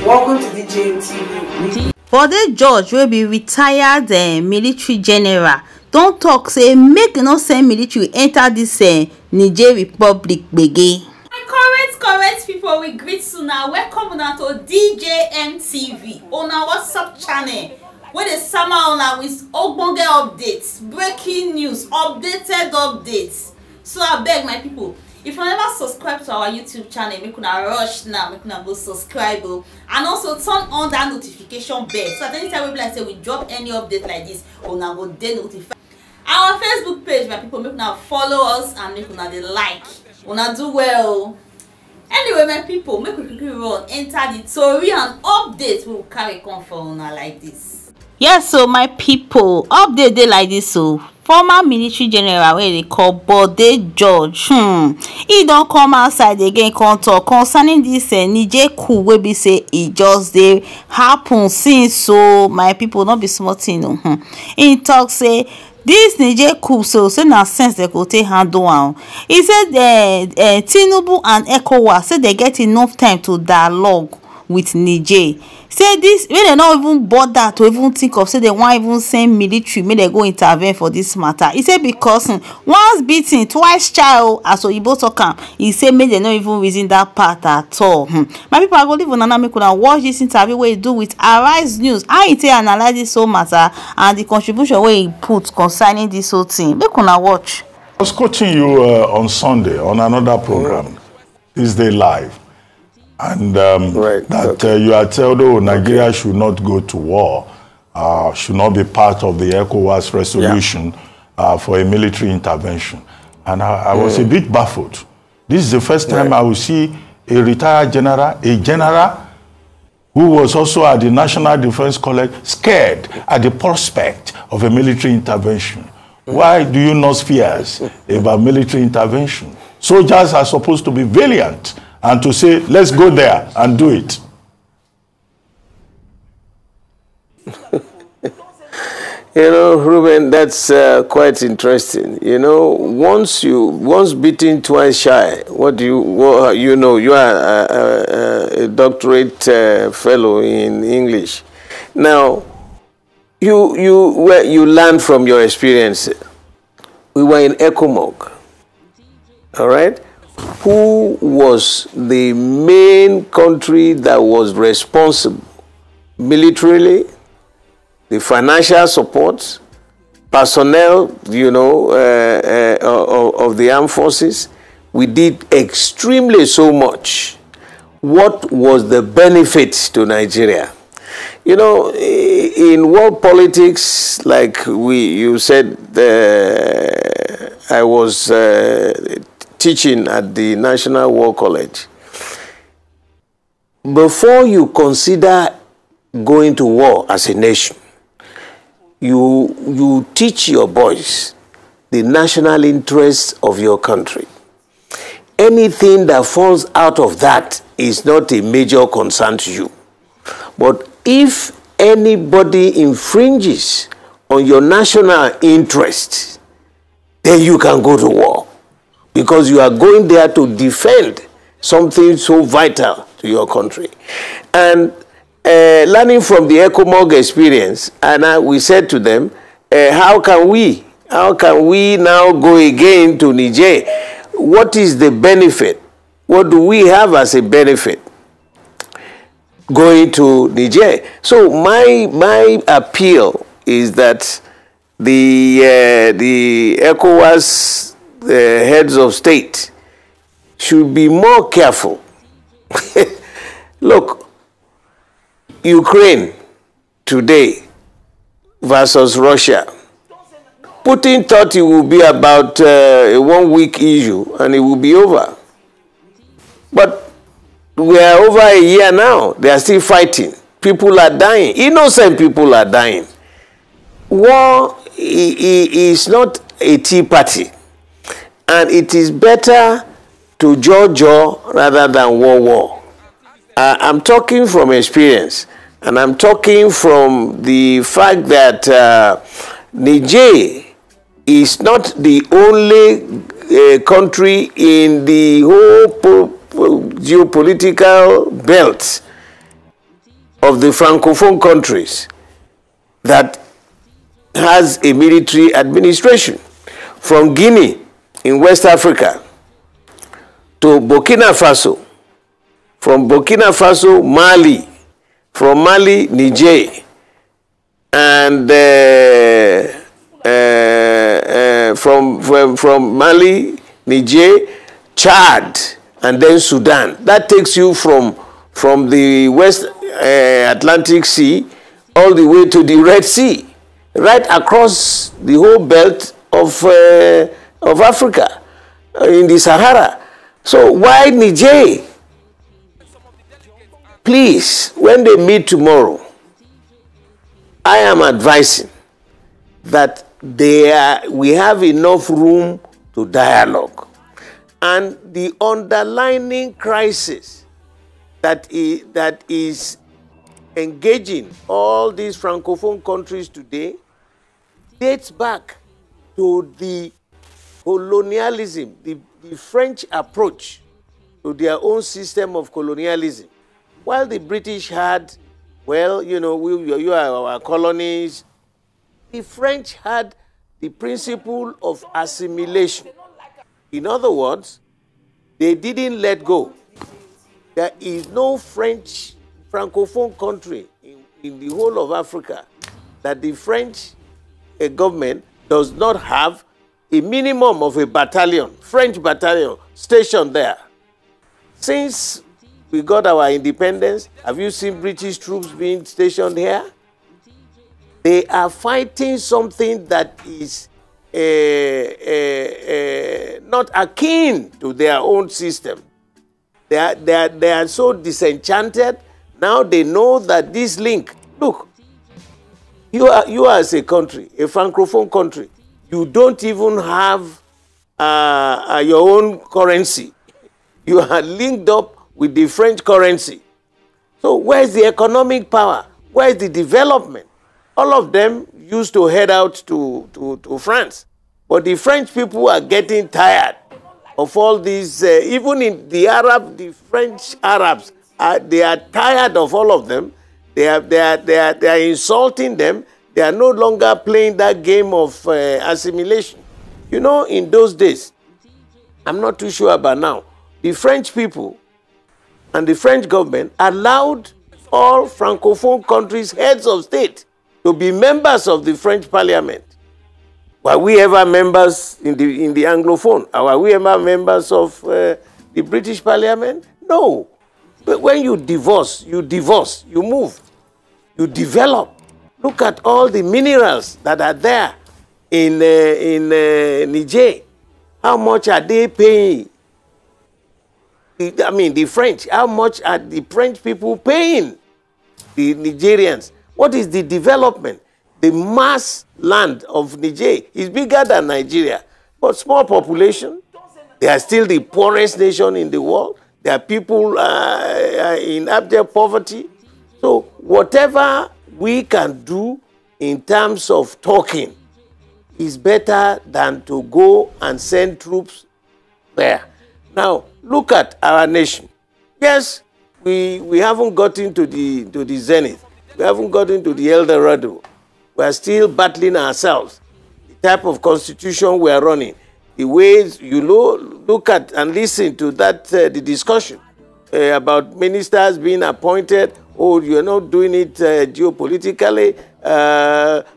Welcome to DJMTV. Bode George will be retired military general. Don't talk say make no send military enter this Niger Republic gbege. Correct people, we greet you now. Welcome now to DJMTV on our WhatsApp channel. Where the summer on with ogbonge updates, breaking news, updated updates. So I beg my people, if you never subscribe to our YouTube channel, make una rush now, make una go subscribe, and also turn on that notification bell so that anytime we say we drop any update like this, una go dey notified. Our Facebook page, my people, make una follow us and make una dey like. Una do well. Anyway, my people, make we quickly run enter the story and updates we will carry come for una like this. Yes, so my people, update dey like this. So former military general wey they call Bode George, he don't come outside again come talk concerning this Niger coup wey be say e just dey happen since. So my people, not be small thing no. He talk say this Niger coup so say na sense they go take handle am. He said Tinubu and ECOWAS say they get enough time to dialogue with Niger. Say this when they not even bother to even think of say they want even send military make they go intervene for this matter. He said because once beaten twice child as oyibo talk am, he say make they not even reason that part at all. My people, I go leave una make una watch this interview wey he do with Arise News. How he take analyze this whole matter and the contribution wey he put concerning this whole thing. Make una watch. I was coaching you on Sunday on another program. This day live. And you are told, Nigeria should not go to war, should not be part of the ECOWAS resolution for a military intervention. And I was a bit baffled. This is the first time I will see a retired general, who was also at the National Defense College, scared at the prospect of a military intervention. Why do you not fears about military intervention? Soldiers are supposed to be valiant and to say, let's go there and do it. You know, Ruben, that's quite interesting. You know, once beaten, twice shy. You know, you are a doctorate fellow in English. Now, you learn from your experience. We were in ECOMOG, all right? Who was the main country that was responsible militarily, the financial support, personnel, you know, of the armed forces? We did extremely so much. What was the benefit to Nigeria? You know, in world politics, like you said, I was teaching at the National War College. Before you consider going to war as a nation, you teach your boys the national interests of your country. Anything that falls out of that is not a major concern to you. But if anybody infringes on your national interests, then you can go to war, because you are going there to defend something so vital to your country. And learning from the ECOMOG experience, and we said to them, how can we now go again to Niger? What is the benefit? What do we have as a benefit going to Niger? So my appeal is that the ECOWAS heads of state should be more careful. Look, Ukraine today versus Russia. Putin thought it would be about a 1 week issue and it will be over. But we are over a year now. They are still fighting. People are dying. Innocent people are dying. War is not a tea party. And it is better to jaw rather than war. I'm talking from experience. And I'm talking from the fact that Niger is not the only country in the whole geopolitical belt of the Francophone countries that has a military administration. From Guinea in West Africa to Burkina Faso, from Burkina Faso, Mali, from Mali, Niger, and from Mali, Niger, Chad, and then Sudan. That takes you from the West Atlantic Sea all the way to the Red Sea, right across the whole belt of Africa, in the Sahara. So why Niger? Please, when they meet tomorrow, I am advising that we have enough room to dialogue. And the underlying crisis that is engaging all these Francophone countries today dates back to the colonialism, the French approach to their own system of colonialism. While the British had, well, you know, you are our colonies, the French had the principle of assimilation. In other words, they didn't let go. There is no Francophone country in the whole of Africa that the French government does not have a minimum of a battalion, French battalion, stationed there. Since we got our independence, have you seen British troops being stationed here? They are fighting something that is not akin to their own system. They are so disenchanted. Now they know that this link, look, you are as a country, a Francophone country, you don't even have your own currency. You are linked up with the French currency. So where's the economic power? Where's the development? All of them used to head out to France. But the French people are getting tired of all these, even in the French Arabs, they are tired of all of them. They are insulting them. They are no longer playing that game of assimilation. You know, in those days, I'm not too sure about now, the French people and the French government allowed all Francophone countries' heads of state to be members of the French parliament. Were we ever members in the Anglophone? Or were we ever members of the British parliament? No. But when you divorce, you move, you develop. Look at all the minerals that are there in Niger. How much are they paying? I mean, the French, how much are the French people paying the Nigerians? What is the development? The mass land of Niger is bigger than Nigeria, but small population. They are still the poorest nation in the world. There are people in abject poverty. So whatever we can do in terms of talking is better than to go and send troops there. Now, look at our nation. Yes, we haven't gotten to the zenith. We haven't gotten to the El Dorado. We are still battling ourselves. The type of constitution we are running, the ways you look at and listen to that the discussion about ministers being appointed. Oh, you're not doing it geopolitically.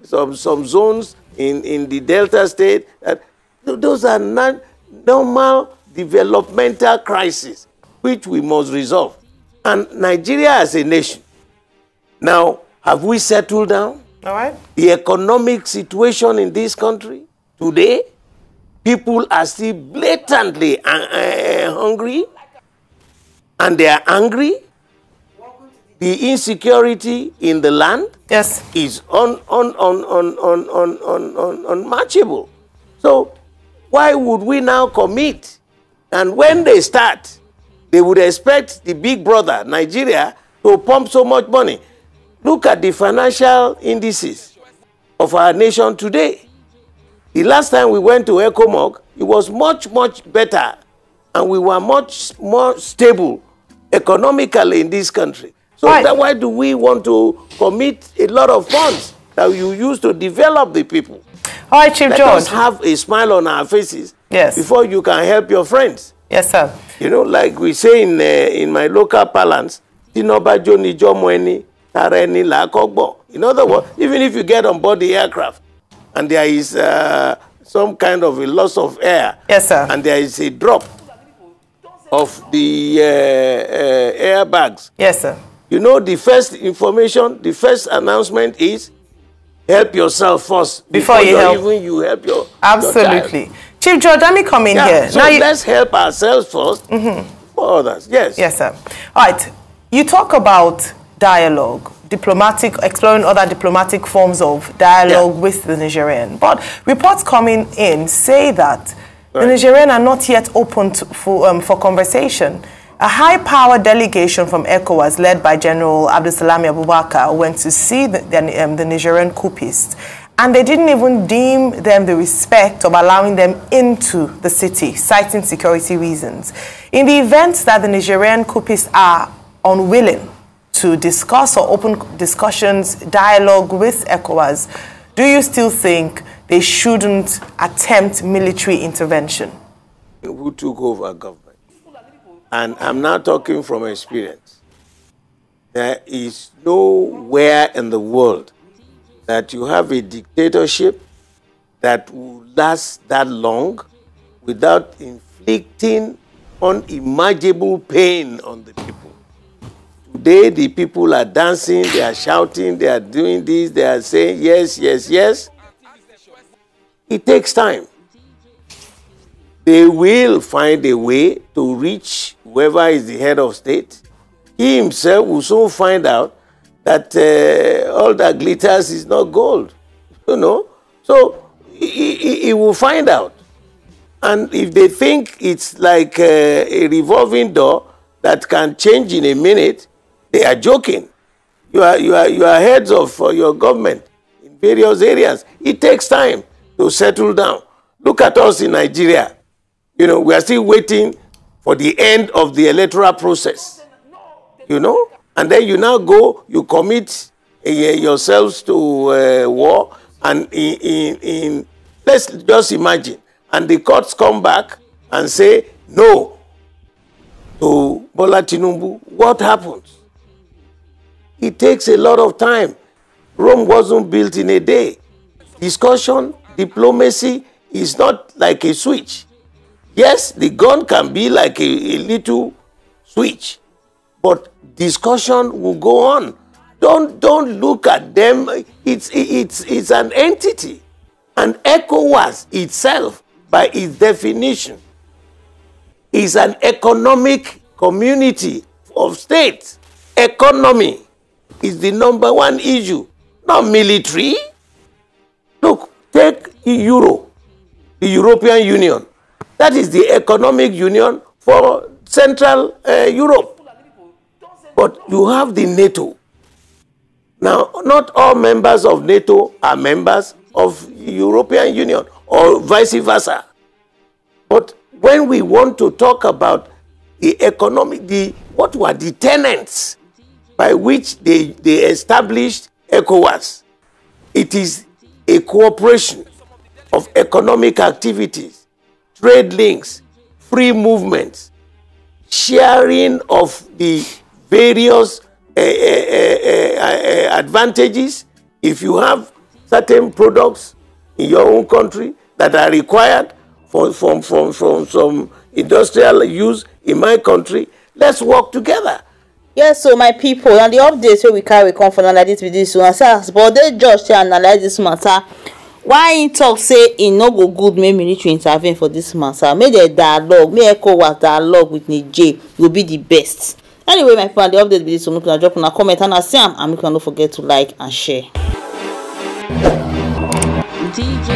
Some zones in the Delta State. Those are not normal developmental crises which we must resolve. And Nigeria as a nation, now, have we settled down? All right. The economic situation in this country today, people are still blatantly hungry, and they are angry. The insecurity in the land is unmatchable. So why would we now commit? And when they start, they would expect the big brother, Nigeria, to pump so much money. Look at the financial indices of our nation today. The last time we went to ECOMOG, it was much, much better, and we were much more stable economically in this country. So why do we want to commit a lot of funds that you use to develop the people? All right, Chief George. Let us have a smile on our faces before you can help your friends. Yes, sir. You know, like we say in my local parlance, in other words, even if you get on board the aircraft and there is some kind of a loss of air, yes, sir, and there is a drop of the airbags, yes, sir, you know, the first information, the first announcement is help yourself first before you help. Even you help your absolutely. Your child. Chief George, let me come in here. So now let's help ourselves first for others. Yes. Yes, sir. All right. You talk about dialogue, exploring other diplomatic forms of dialogue with the Nigerian. But reports coming in say that the Nigerian are not yet open for conversation. A high-powered delegation from ECOWAS, led by General Abdulsalami Abubakar, went to see the Nigerian coupists, and they didn't even deem them the respect of allowing them into the city, citing security reasons. In the event that the Nigerian coupists are unwilling to discuss or open discussions, dialogue with ECOWAS, do you still think they shouldn't attempt military intervention? Who took over government? And I'm not talking from experience. There is nowhere in the world that you have a dictatorship that will last that long without inflicting unimaginable pain on the people. Today, the people are dancing, they are shouting, they are doing this, they are saying yes, yes, yes. It takes time. They will find a way to reach whoever is the head of state. He himself will soon find out that all that glitters is not gold, you know. So he will find out. And if they think it's like a revolving door that can change in a minute, they are joking. You are heads of your government in various areas. It takes time to settle down. Look at us in Nigeria. You know, we are still waiting for the end of the electoral process, you know. And then you now go, you commit yourselves to war, and let's just imagine, and the courts come back and say no to Bola Tinubu. What happens? It takes a lot of time. Rome wasn't built in a day. Discussion, diplomacy is not like a switch. Yes, the gun can be like a little switch, but discussion will go on. Don't look at them. It's an entity, and ECOWAS itself, by its definition, is an economic community of states. Economy is the #1 issue, not military. Look, take Euro, the European Union. That is the economic union for Central Europe. But you have the NATO. Now, not all members of NATO are members of European Union or vice versa. But when we want to talk about the economic, what were the tenets by which they established ECOWAS, it is a cooperation of economic activities, trade links, free movements, sharing of the various advantages. If you have certain products in your own country that are required from some industrial use in my country, let's work together. Yes, so my people, and the updates wey we carry come for like this with this one. As Bode George to analyze this matter, why he talk say e no go good make military intervene for this matter, make the dialogue, make ECOWAS dialogue with Niger will be the best. Anyway, my people, and the update with this one, make una drop una comment and see am, and make una no forget to like and share. DJ